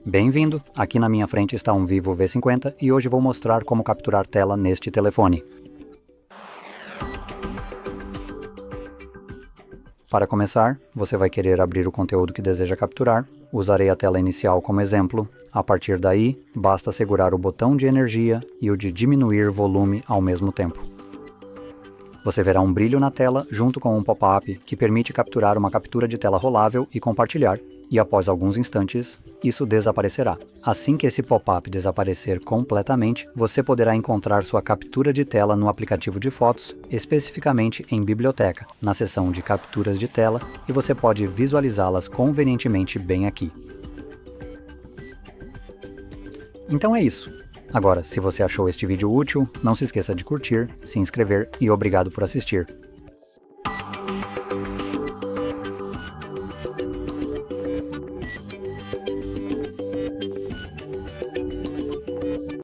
Bem-vindo! Aqui na minha frente está um VIVO V50 e hoje vou mostrar como capturar tela neste telefone. Para começar, você vai querer abrir o conteúdo que deseja capturar. Usarei a tela inicial como exemplo. A partir daí, basta segurar o botão de energia e o de diminuir volume ao mesmo tempo. Você verá um brilho na tela junto com um pop-up que permite capturar uma captura de tela rolável e compartilhar, e após alguns instantes, isso desaparecerá. Assim que esse pop-up desaparecer completamente, você poderá encontrar sua captura de tela no aplicativo de fotos, especificamente em Biblioteca, na seção de capturas de tela, e você pode visualizá-las convenientemente bem aqui. Então é isso. Agora, se você achou este vídeo útil, não se esqueça de curtir, se inscrever e obrigado por assistir.